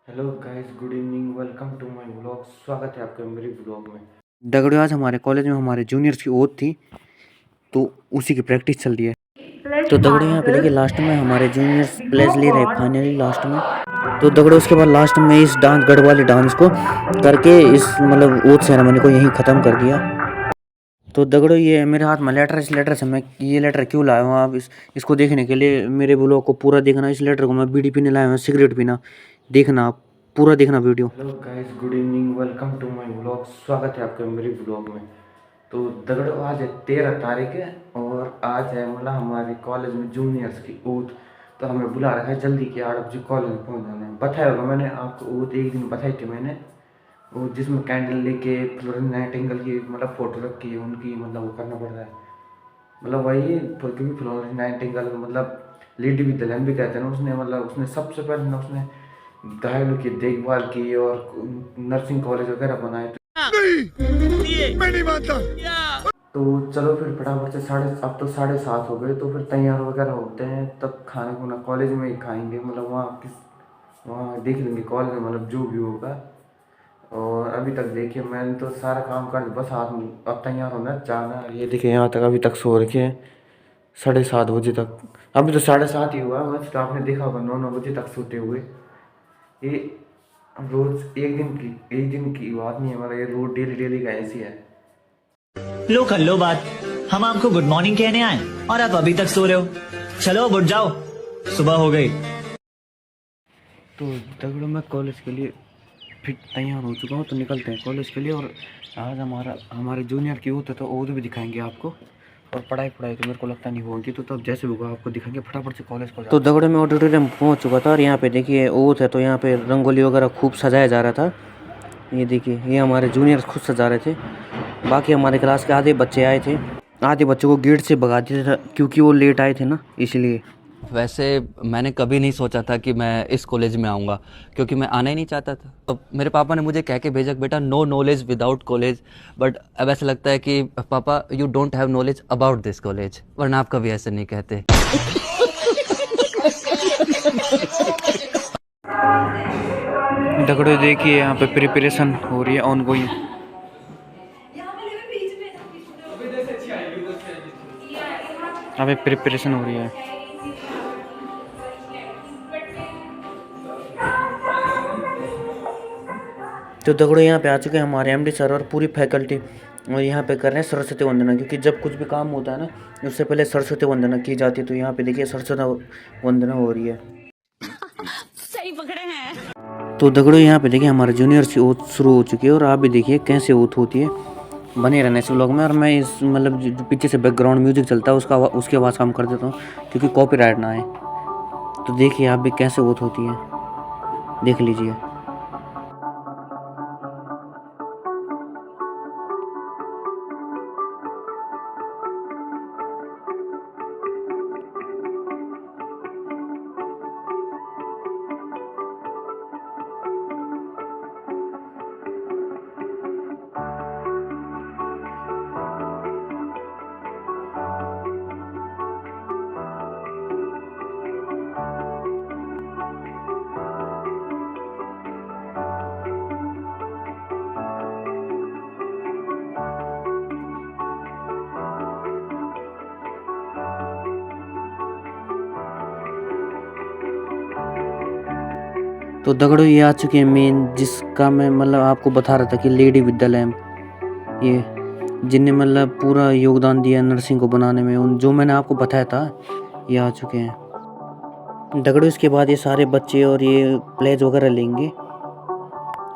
Hello guys, good evening, welcome to my vlog. स्वागत है आपका मेरे व्लॉग में। दगड़ियों आज हमारे कॉलेज में हमारे जूनियर्स की ओथ थी तो उसी की प्रैक्टिस चल रही है। तो दगड़ियों यहाँ पे देखिए लास्ट में हमारे जूनियर्स प्लेस ले रहे हैं फाइनली लास्ट में। तो दगड़ियों उसके बाद लास्ट में इस डांस गढ़ वाले डांस को करके इस मतलब ओथ सेरेमनी को यहीं ख़त्म कर दिया। तो दगड़ियों ये मेरे हाथ में लेटर, इस लेटर से मैं ये लेटर क्यों लाया हूँ आप इसको देखने के लिए मेरे ब्लॉग को पूरा देखना। इस लेटर को मैं बीड़ी पीने लाया हूँ, सिगरेट पीना। देखना आप पूरा देखना video. Hello guys, good evening, welcome to my vlog. स्वागत है आपका मेरे व्लॉग में। तो दगड़ो आज है 13 तारीख है और आज है मतलब हमारे कॉलेज में जूनियर्स की ऊथ। तो हमें बुला रखा है जल्दी कि 8 बजे कॉलेज में पहुँच जाना है। बताया होगा मैंने आपको, ऊथ एक दिन बताई थी मैंने, वो जिसमें कैंडल लेके फ्लोरेंस नाइटिंगेल की मतलब फ़ोटो रखी है उनकी, मतलब वो करना पड़ रहा है। मतलब वही क्योंकि फ्लोरेंस नाइटिंगेल मतलब लेडी विद द लैम्प भी कहते हैं ना, उसने मतलब उसने सबसे पहले ना उसने घायलों की देखभाल की और नर्सिंग कॉलेज वगैरह बनाए। नहीं मैं नहीं मानता। तो चलो फिर फटाफट से अब तो 7:30 हो गए, तो फिर तैयार वगैरह होते हैं, तब खाना खुना कॉलेज में ही खाएंगे। मतलब वहाँ देख लेंगे कॉलेज में, मतलब जो भी होगा। और अभी तक देखिए मैंने तो सारा काम कर बस हाथ में, अब तैयार होना जाना। ये देखिए यहाँ तक अभी तक सो रखे हैं 7:30 बजे तक। अभी तो 7:30 ही हुआ, वैसे तो आपने देखा होगा 9-9 बजे तक सोते हुए। ये रोज एक दिन की बात नहीं है, मतलब ये रोज डेली डेली का ऐसी है। लो कर लो बात। हम आपको गुड मॉर्निंग कहने आए और आप अभी तक सो रहे हो। चलो अब उठ जाओ, सुबह हो गई। तो दगड़ों मैं कॉलेज के लिए फिर तैयार हो चुका हूँ, तो निकलते हैं कॉलेज के लिए। और आज हमारे जूनियर की होता है तो वो भी दिखाएंगे आपको। और पढ़ाई तो मेरे को लगता नहीं होगी, तो तब जैसे होगा आपको दिखाएंगे। फटाफट से कॉलेज को तो दगड़ों में ऑडिटोरियम पहुँच चुका था और यहाँ पे देखिए ओथ है, तो यहाँ पे रंगोली वगैरह खूब सजाया जा रहा था। ये देखिए ये हमारे जूनियर्स खुद सजा रहे थे। बाकी हमारे क्लास के आधे बच्चे आए थे, आधे बच्चों को गेट से भगा दिया था क्योंकि वो लेट आए थे ना, इसलिए। वैसे मैंने कभी नहीं सोचा था कि मैं इस कॉलेज में आऊँगा, क्योंकि मैं आना ही नहीं चाहता था। तो मेरे पापा ने मुझे कह के भेजा कि बेटा no knowledge without college. But अब ऐसा लगता है कि पापा you don't have knowledge about this college, वरना आप कभी ऐसे नहीं कहते। दगड़ों देखिए यहाँ पे प्रिपरेशन हो रही है ऑन गोइंग। अभी प्रिपरेशन हो रही है। तो दगड़ों यहाँ पे आ चुके हैं हमारे एमडी सर और पूरी फैकल्टी। और यहाँ पे कर रहे हैं सरस्वती वंदना, क्योंकि जब कुछ भी काम होता है ना उससे पहले सरस्वती वंदना की जाती है। तो यहाँ पे देखिए सरस्वती वंदना हो रही है। सही पकड़े हैं। तो दगड़ों यहाँ पे देखिए हमारे जूनियर्स की ओथ शुरू हो चुकी है और आप भी देखिए कैसे ओथ होती है। बने रहने इस व्लॉग में। और मैं इस मतलब जो पीछे से बैकग्राउंड म्यूजिक चलता है उसकी आवाज़ कम कर देता हूँ, क्योंकि कॉपीराइट ना आए। तो देखिए आप भी कैसे ओथ होती है, देख लीजिए। तो दगड़ों ये आ चुके हैं मेन, जिसका मैं मतलब आपको बता रहा था कि लेडी विद द लैम्प, ये जिनने मतलब पूरा योगदान दिया नर्सिंग को बनाने में, उन जो मैंने आपको बताया था ये आ चुके हैं। दगड़ों इसके बाद ये सारे बच्चे और ये प्लेज वगैरह लेंगे।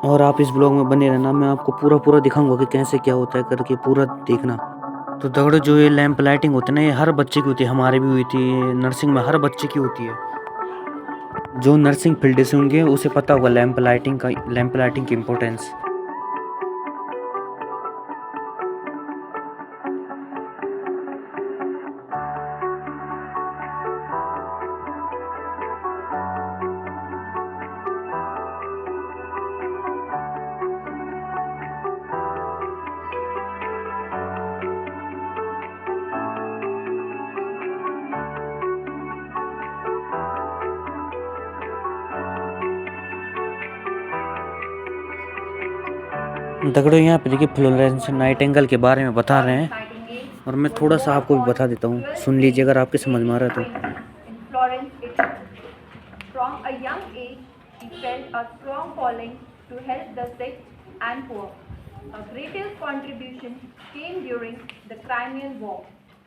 और आप इस ब्लॉग में बने रहना, मैं आपको पूरा पूरा दिखाऊंगा कि कैसे क्या होता है करके, पूरा देखना। तो दगड़ों जो ये लैंप लाइटिंग होती है ना, ये हर बच्चे की होती है, हमारे भी हुई थी नर्सिंग में, हर बच्चे की होती है। जो नर्सिंग फील्ड से होंगे उसे पता होगा लैंप लाइटिंग की इम्पोर्टेंस। दगड़ों यहाँ पे देखिए फ्लोरेंस नाइटिंगेल के बारे में बता रहे हैं और मैं थोड़ा सा आपको भी बता देता हूँ, सुन लीजिए अगर आपके समझ में आ रहा है तो। In Florence, Italy. From a young age, he felt a strong calling to help the sick and poor. A greatest contribution came during the Crimean War,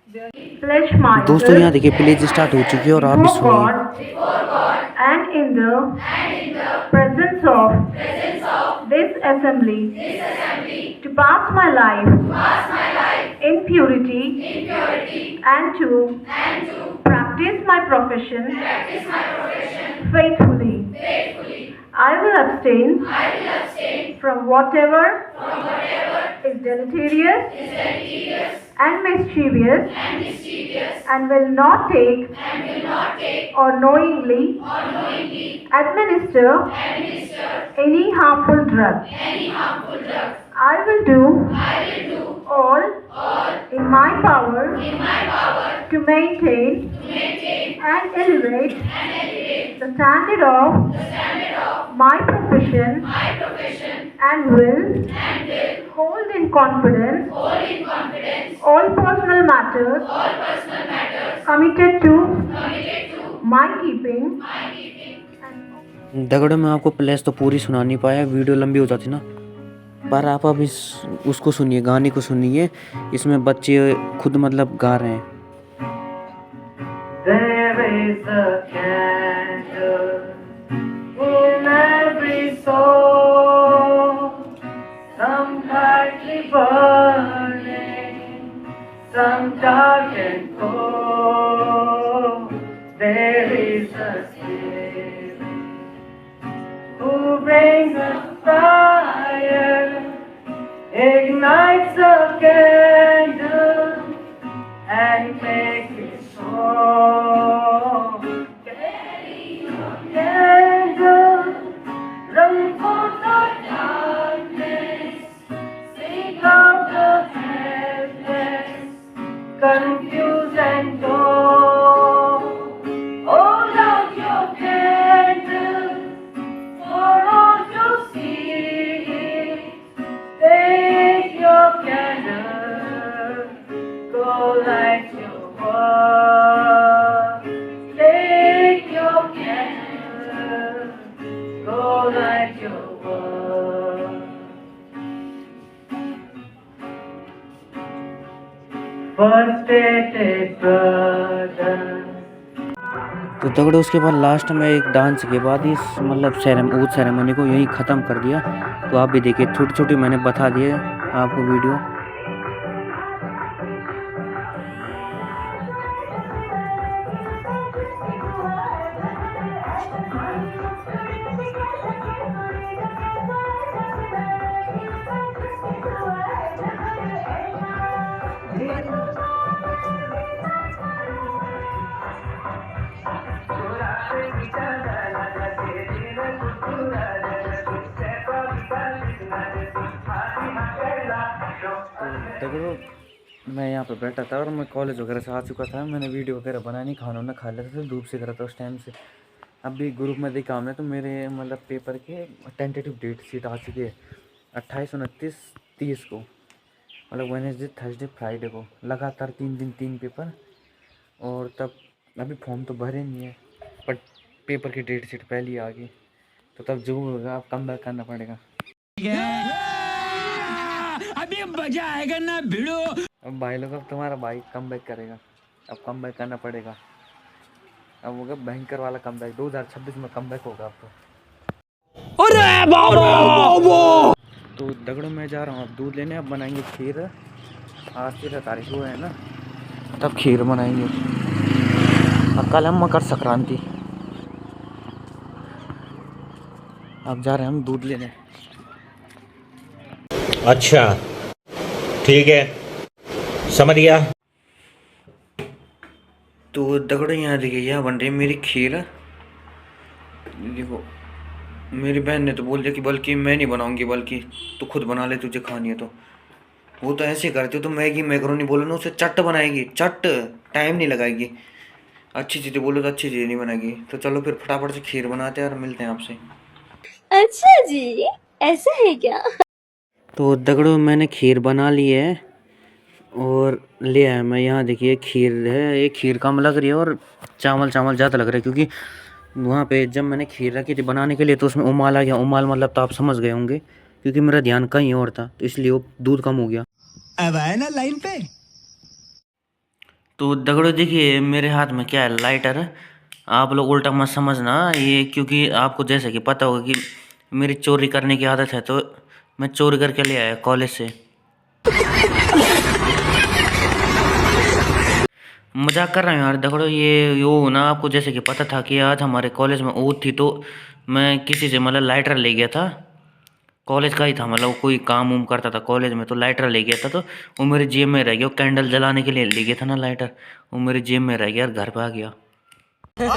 where he pledged दोस्तों यहाँ myself देखिए प्लेज स्टार्ट हो चुकी है और आप भी before सुनिए। God and in the presence of this assembly to pass my life in purity and to practice my profession faithfully. I will abstain from whatever is deleterious and mischievous and will not take or knowingly administer any harmful drug. I will do all in my power to maintain and elevate the standard of my profession and will hold in confidence all personal matters committed to my keeping. दगड़ों में आपको place तो पूरी सुना नहीं पाया, video लंबी हो जाती ना, पर आप अब उसको सुनिए, गाने को सुनिए, इसमें बच्चे खुद मतलब गा रहे हैं। There is a candle in every soul, some brightly burning, some dark and cold. There is a spirit who brings us fire, ignites a candle and makes it so. Candle, run for the darkness, seek out the helpless, confused and torn. Hold out your candle for all to see. Take your candle, go light your world. Take your candle, go light your world. First it is brother. तो दगड़ों उसके बाद last में एक dance के बाद इस मतलब ऊद ceremony को यहीं ख़त्म कर दिया। तो आप भी देखिए, छोटी छोटी मैंने बता दिए आपको वीडियो। दगड़ों मैं यहाँ पे बैठा था और मैं कॉलेज वगैरह से आ चुका था, मैंने वीडियो वगैरह बनाया नहीं, खाना वाना खा लेता था, धूप से करा था उस टाइम से। अभी ग्रुप में देखा हमने तो मेरे मतलब पेपर के टेंटेटिव डेट शीट आ चुकी है 28, 29, 30 को, मतलब वेडनेसडे, थर्सडे, फ्राइडे को, लगातार 3 दिन 3 पेपर। और तब अभी फॉर्म तो भरे नहीं है, बट पेपर की डेट शीट पहले आ गई, तो तब जो होगा आप कम बैक करना पड़ेगा। अभी मजा आएगा ना भिड़ो। अब भाई लोग, अब तुम्हारा भाई कम बैक करेगा, अब कम बैक करना पड़ेगा। अब होगा भयंकर वाला कम बैक, 2026 में कम बैक होगा आपको। अरे बाबा! तो दगड़ों मैं जा रहा हूँ अब दूध लेने, अब बनाएंगे खीर। आज 13 तारीख को है ना, तब खीर बनाएंगे। अब कल हम मकर संक्रांति, अब जा रहे हैं हम दूध लेने। अच्छा ठीक है, समझ गया। तो दगड़ों यहाँ देखिए, यहाँ बन रही है मेरी खीर। देखो मेरी बहन ने तो बोल दिया कि बल्कि मैं नहीं बनाऊंगी, बल्कि तू खुद बना ले, तुझे खानी है तो। वो तो ऐसे करती हो, तो मैगी मैकरोनी बोलो ना, उसे चट बनाएगी, चट, टाइम नहीं लगाएगी। अच्छी चीज़ें बोलो तो अच्छी चीज़ें नहीं बनाएगी। तो चलो फिर फटाफट से खीर बनाते हैं और मिलते हैं आपसे। अच्छा जी, ऐसा है क्या? तो दगड़ों मैंने खीर बना ली है और ले आया मैं यहाँ। देखिए खीर है, एक खीर कम लग रही है और चावल ज़्यादा लग रहा है, क्योंकि वहाँ पे जब मैंने खीर रखी थी बनाने के लिए तो उसमें उमाल आ गया। उमाल मतलब तो आप समझ गए होंगे, क्योंकि मेरा ध्यान कहीं और था तो इसलिए वो दूध कम हो गया। अब आए ना लाइन पे। तो दगड़ों देखिए मेरे हाथ में क्या है, लाइटर है। आप लोग उल्टा मत समझना ये, क्योंकि आपको जैसे कि पता होगा कि मेरी चोरी करने की आदत है, तो मैं चोरी करके ले आया कॉलेज से। मजाक कर रहा हूँ यार दगड़ो। ये यो ना, आपको जैसे कि पता था कि आज हमारे कॉलेज में ऊत थी, तो मैं किसी से मतलब लाइटर ले गया था। कॉलेज का ही था, मतलब कोई काम उम करता था कॉलेज में, तो लाइटर ले गया था। तो वो मेरे जेब में रह गया। वो कैंडल जलाने के लिए ले गया था ना लाइटर, वो मेरे जेब में रह गया और घर पे आ गया। नहीं,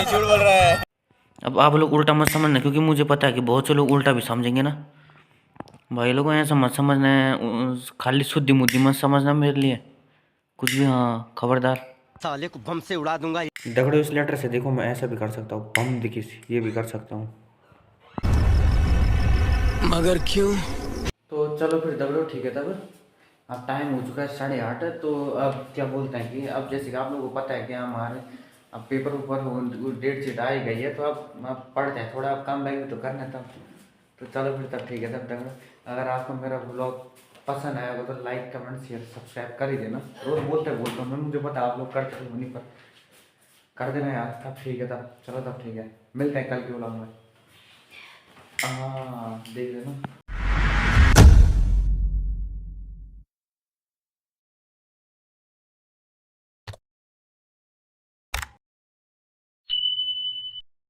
झूठ बोल रहा है। अब आप लोग उल्टा मत समझना, क्योंकि मुझे पता है कि बहुत से लोग उल्टा भी समझेंगे ना। भाई लोगों ऐसा मत समझना है, खाली शुद्धि मुद्धि मत समझना मेरे लिए कुछ भी। हाँ खबरदार। साले को बम से उड़ा दूंगा। दगड़ो इस लेटर से देखो मैं ऐसा भी कर सकता हूँ, बम दिखी ये भी कर सकता हूँ। मगर क्यों? तो चलो फिर दगड़ो ठीक है। तब अब टाइम हो चुका है 8:30। तो अब क्या बोलते हैं कि अब जैसे कि आप लोगों को पता है कि हमारे अब पेपर ऊपर डेट शीट आई गई है, तो अब पढ़ते हैं थोड़ा। अब काम लगे तो करना है तब। तो चलो फिर तब ठीक है। तब दगड़ो अगर आपको मेरा ब्लॉग पसंद आया होगा तो लाइक कमेंट शेयर सब्सक्राइब कर ही देना। रोज़ बोलता हूँ मैं, मुझे पता आप लोग करते हो नहीं, पर कर देना यार। तब ठीक है। तब चलो तब ठीक है, मिलते हैं कल के ब्लॉग में। हाँ देख लेना।